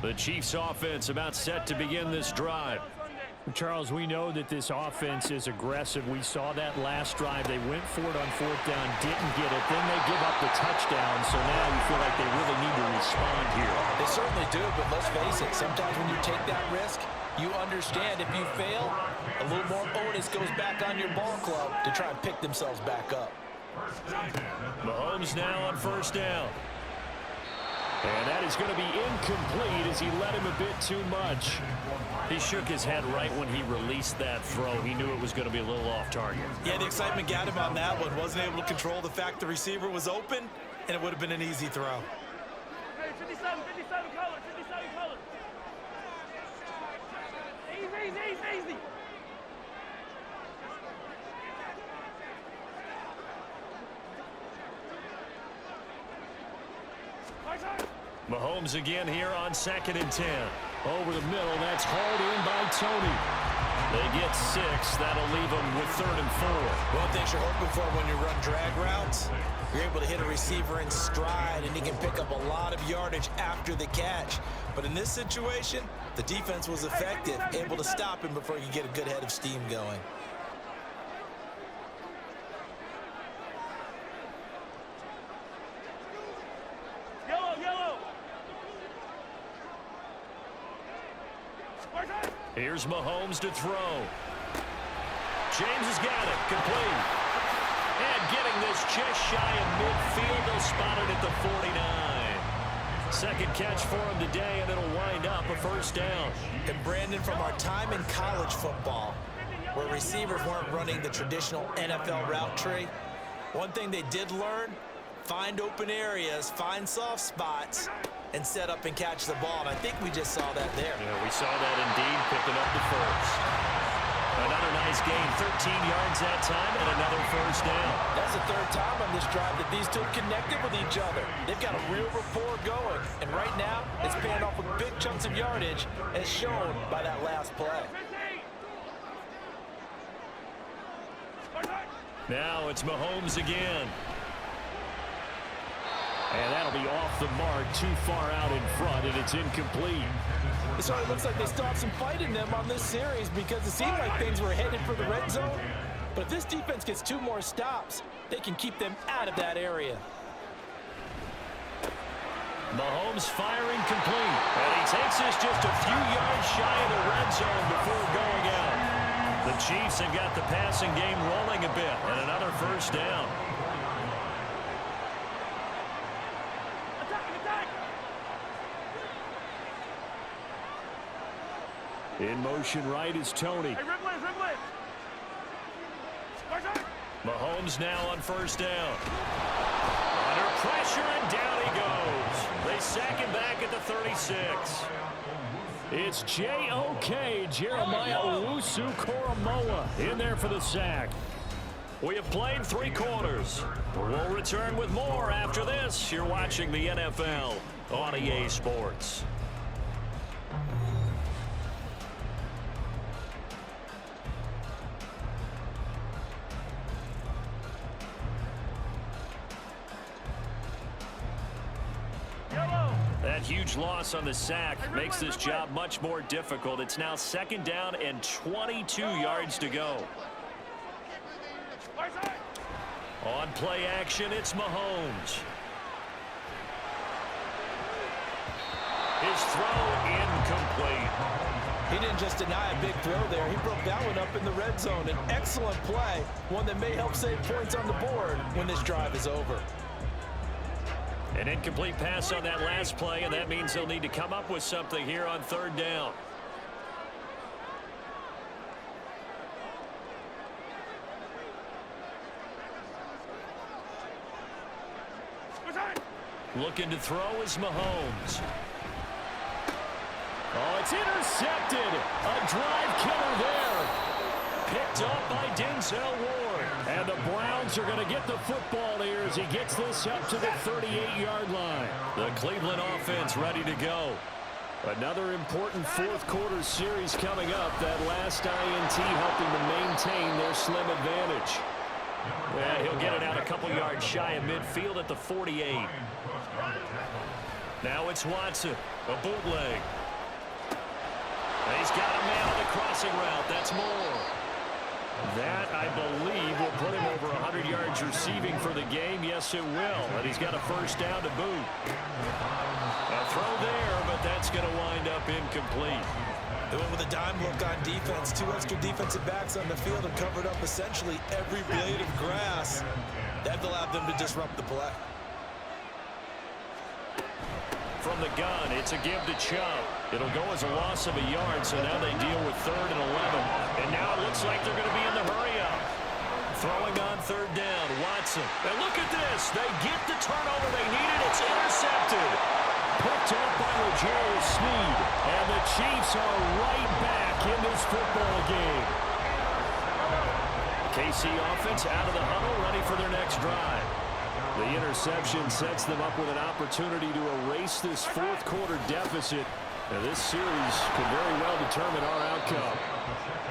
The Chiefs offense about set to begin this drive. Charles, we know that this offense is aggressive. We saw that last drive. They went for it on fourth down, didn't get it. Then they give up the touchdown. So now you feel like they really need to respond here. They certainly do, but let's face it. Sometimes when you take that risk, you understand if you fail, a little more onus goes back on your ball club to try and pick themselves back up. Mahomes now on first down. And that is going to be incomplete as he let him a bit too much. He shook his head right when he released that throw. He knew it was going to be a little off target. Yeah, the excitement got him on that one. Wasn't able to control the fact the receiver was open, and it would have been an easy throw. Hey, 57 color, 57 color. Easy. Mahomes again here on 2nd and 10. Over the middle, that's hauled in by Tony. They get 6. That'll leave them with 3rd and 4. One thing you're hoping for when you run drag routes, you're able to hit a receiver in stride, and he can pick up a lot of yardage after the catch. But in this situation, the defense was effective, able to stop him before you get a good head of steam going. Yellow. Here's Mahomes to throw. James has got it. Complete. And getting this just shy of midfield. They'll spot it at the 49. Second catch for him today, and it'll wind up a first down. And Brandon, from our time in college football, where receivers weren't running the traditional NFL route tree, one thing they did learn, find open areas, find soft spots, and set up and catch the ball. And I think we just saw that there. Yeah, we saw that indeed, picking up the first. Another nice gain, 13 yards that time, and another first down. That's the 3rd time on this drive that these two connected with each other. They've got a real rapport going, and right now it's paying off with big chunks of yardage, as shown by that last play. Now it's Mahomes again. And that'll be off the mark, too far out in front, and it's incomplete. It sort of looks like they still have some fight in them on this series because it seemed like things were headed for the red zone. But if this defense gets 2 more stops, they can keep them out of that area. Mahomes firing complete. And he takes this just a few yards shy of the red zone before going out. The Chiefs have got the passing game rolling a bit, and another first down. In motion right is Tony. Hey, Ripley. Mahomes now on first down. Under pressure, and down he goes. They sack him back at the 36. It's J.O.K. Jeremiah Owusu-Koramoah in there for the sack. We have played 3 quarters. We'll return with more after this. You're watching the NFL on EA Sports. That huge loss on the sack makes this job much more difficult. It's now 2nd down and 22 yards to go. On play action, it's Mahomes. His throw incomplete. He didn't just deny a big throw there. He broke that one up in the red zone. An excellent play, one that may help save points on the board when this drive is over. An incomplete pass on that last play, and that means they'll need to come up with something here on 3rd down. Looking to throw is Mahomes. Oh, it's intercepted. A drive killer there. Picked up by Denzel Ward. And the Browns are going to get the football here as he gets this up to the 38-yard line. The Cleveland offense ready to go. Another important 4th quarter series coming up. That last INT helping to maintain their slim advantage. And he'll get it out a couple yards shy of midfield at the 48. Now it's Watson, a bootleg. And he's got a man on the crossing route. That's more. That, I believe, will put him over 100 yards receiving for the game. Yes, it will. And he's got a first down to boot. A throw there, but that's going to wind up incomplete. They went with a dime look on defense. 2 extra defensive backs on the field and covered up essentially every blade of grass. That allowed them to disrupt the play. From the gun, it's a give to Chubb. It'll go as a loss of a yard, so now they deal with 3rd and 11. And now it looks like they're going to be in the hurry-up. Throwing on 3rd down, Watson. And look at this. They get the turnover they needed. It's intercepted. Picked up by L'Jarius Sneed. And the Chiefs are right back in this football game. KC offense out of the huddle, ready for their next drive. The interception sets them up with an opportunity to erase this 4th quarter deficit. Now, this series could very well determine our outcome.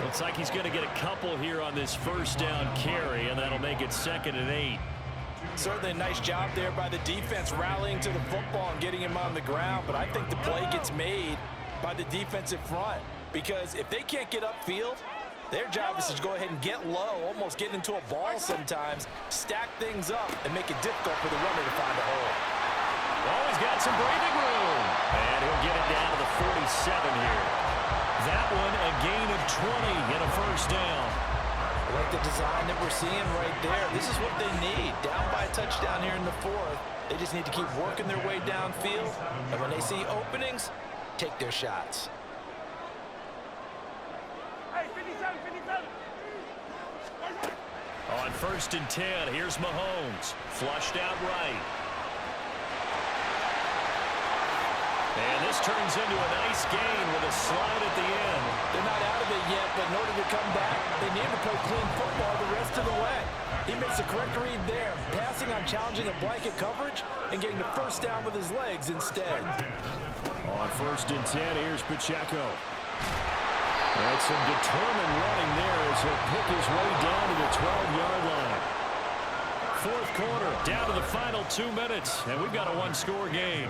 Looks like he's going to get a couple here on this first down carry, and that'll make it 2nd and 8. Certainly a nice job there by the defense rallying to the football and getting him on the ground, but I think the play gets made by the defensive front, because if they can't get upfield, their job is to go ahead and get low, almost get into a ball sometimes, stack things up, and make it difficult for the runner to find a hole. Oh, he's got some breathing room. And he'll get it down to the 47 here. That one a gain of 20 and a first down. I like the design that we're seeing right there. This is what they need. Down by a touchdown here in the 4th. They just need to keep working their way downfield. And when they see openings, take their shots. On 1st and 10, here's Mahomes. Flushed out right. And this turns into a nice gain with a slide at the end. They're not out of it yet, but in order to come back, they need to play clean football the rest of the way. He makes the correct read there, passing on challenging a blanket coverage and getting the first down with his legs instead. On 1st and 10, here's Pacheco. That's some determined running there as he'll pick his way down to the 12-yard line. 4th quarter, down to the final 2 minutes, and we've got a 1-score game.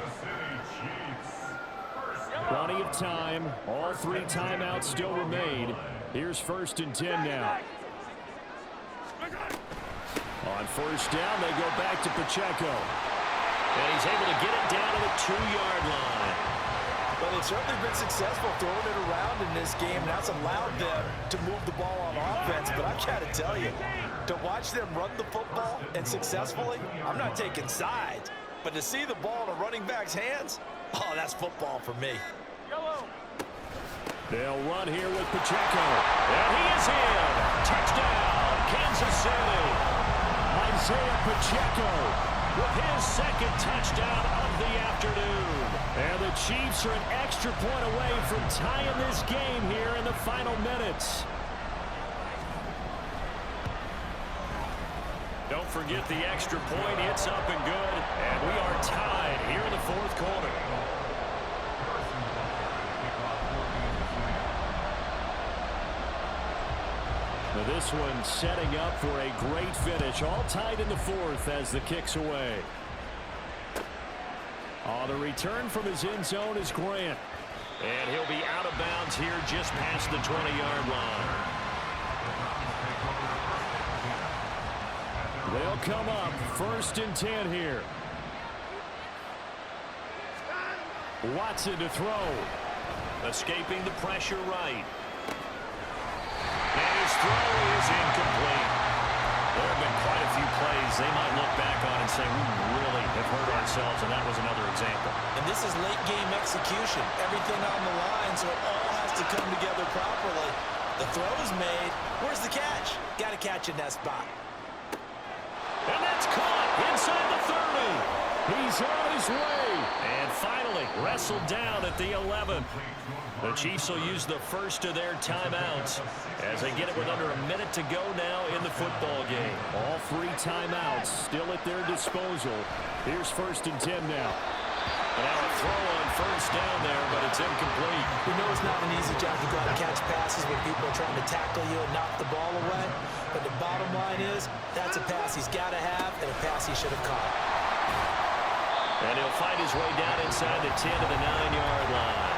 Plenty of time. All 3 timeouts still remain. Here's 1st and 10 now. On 1st down, they go back to Pacheco. And he's able to get it down to the 2-yard line. Well, they've certainly been successful throwing it around in this game. That's allowed them to move the ball on offense. But I've got to tell you, to watch them run the football and successfully, I'm not taking sides. But to see the ball in a running back's hands, oh, that's football for me. They'll run here with Pacheco. And he is in. Touchdown, Kansas City. Isaiah Pacheco with his 2nd touchdown of the afternoon. And the Chiefs are an extra point away from tying this game here in the final minutes. Don't forget the extra point. It's up and good. And we are tied here in the 4th quarter. Now this one setting up for a great finish. All tied in the 4th as the kick's away. The return from his end zone is Grant. And he'll be out of bounds here just past the 20-yard line. They'll come up 1st and 10 here. Watson to throw. Escaping the pressure right. And his throw is incomplete. There have been quite a few plays they might look back on and say, we really have hurt ourselves, and that was another example. And this is late game execution. Everything on the line, so it all has to come together properly. The throw is made. Where's the catch? Got to catch in that spot. And that's caught inside the 30. He's on his way. And finally wrestled down at the 11. The Chiefs will use the first of their timeouts as they get it with under a minute to go now in the football game. All 3 timeouts still at their disposal. Here's 1st and 10 now. And now a throw on first down there, but it's incomplete. You know it's not an easy job to go out and catch passes when people are trying to tackle you and knock the ball away. But the bottom line is, that's a pass he's got to have and a pass he should have caught. And he'll fight his way down inside the 10 to the 9-yard line.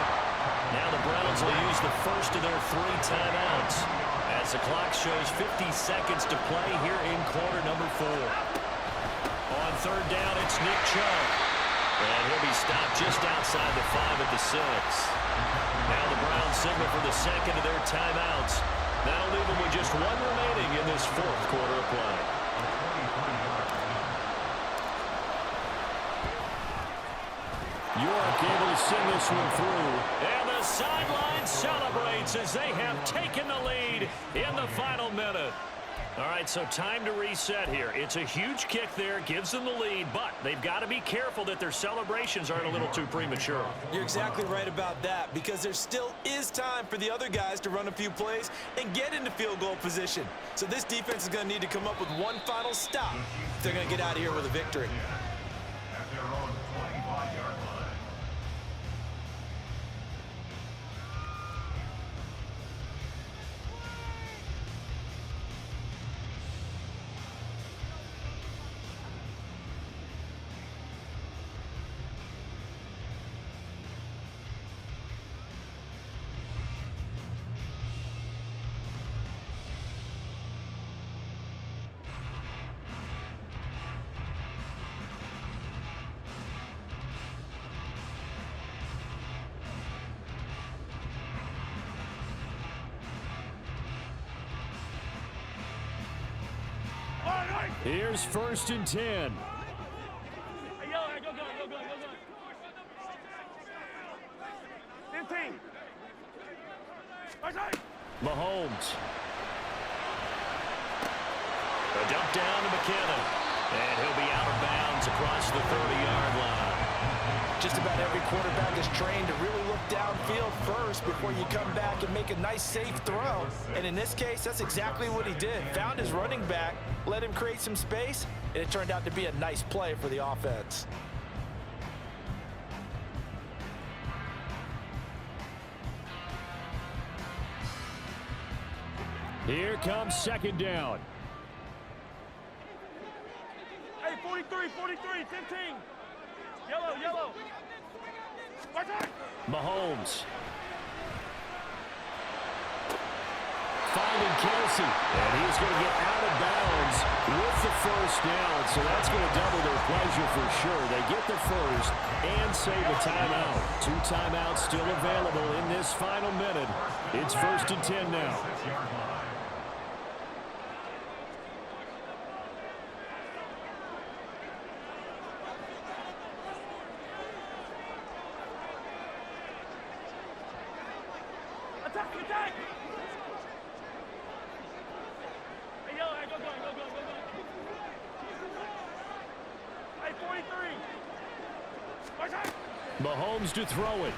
Now the Browns will use the first of their 3 timeouts as the clock shows 50 seconds to play here in quarter number 4. On third down, it's Nick Chubb. And he'll be stopped just outside the 5 at the 6. Now the Browns signal for the second of their timeouts. That'll leave them with just 1 remaining in this 4th quarter of play. York able to send this one through. And the sideline celebrates as they have taken the lead in the final minute. All right, so time to reset here. It's a huge kick there, gives them the lead, but they've got to be careful that their celebrations aren't a little too premature. You're exactly right about that, because there still is time for the other guys to run a few plays and get into field goal position. So this defense is going to need to come up with one final stop if they're going to get out of here with a victory. Here's 1st and 10. Hey, yo, go. 15. Right. Mahomes. A dump down to McKinnon. And he'll be out of bounds across the 30-yard line. Just about every quarterback is trained to really look downfield first before you come back and make a nice, safe throw. And in this case, that's exactly what he did. Found his running back, let him create some space, and it turned out to be a nice play for the offense. Here comes 2nd down. Hey, 43, 15. Yellow. Right. Mahomes. Finding Kelsey. And he's going to get out of bounds with the 1st down. So that's going to double their pleasure for sure. They get the 1st and save a timeout. 2 timeouts still available in this final minute. It's 1st and 10 now. Attack. Hey, yo, go. Hey, 43. Right. Mahomes to throw it.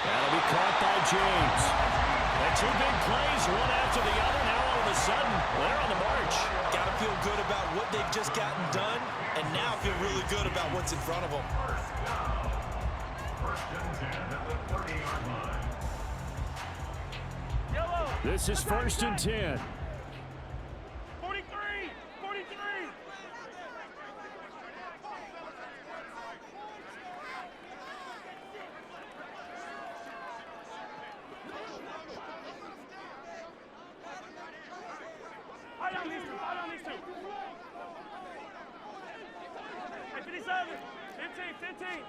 That'll be caught by James. And 2 big plays, one after the other. Now all of a sudden, they're on the march. Got to feel good about what they've just gotten done, and now feel really good about what's in front of them. Yellow. This is 1st and 10. 43. High on these two. Hey, 57. 15.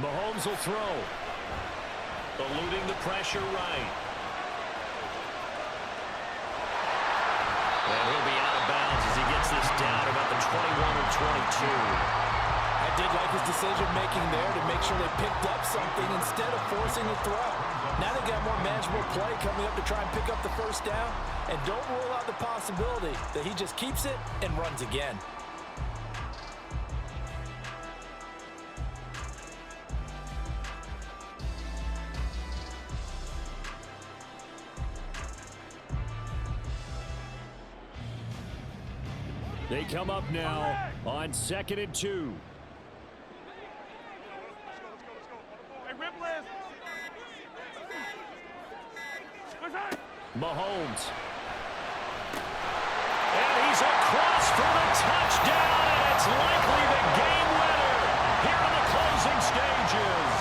Mahomes will throw. Eluding the pressure right. And he'll be out of bounds as he gets this down about the 21 or 22. I did like his decision-making there to make sure they picked up something instead of forcing the throw. Now they got more manageable play coming up to try and pick up the 1st down. And don't rule out the possibility that he just keeps it and runs again. They come up now on 2nd and 2. Hey, Ripley. Mahomes. And he's across for the touchdown, and it's likely the game winner here in the closing stages.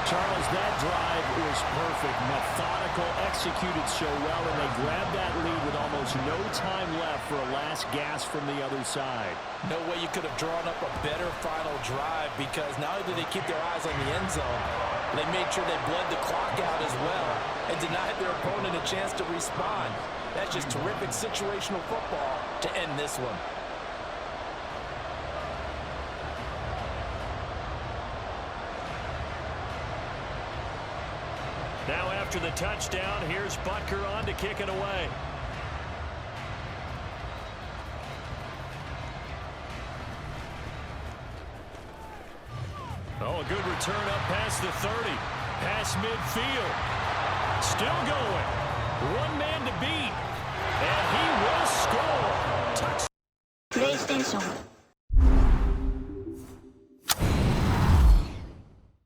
Charles, that drive was perfect. Methodical, executed so well, and they grabbed that lead with almost no time left for a last gasp from the other side. No way you could have drawn up a better final drive, because not only did they keep their eyes on the end zone, they made sure they bled the clock out as well and denied their opponent a chance to respond. That's just terrific situational football to end this one. Now after the touchdown, here's Butker on to kick it away. Oh, a good return up past the 30. Past midfield. Still going. One man to beat. And he will score. Touchdown. プレイステーション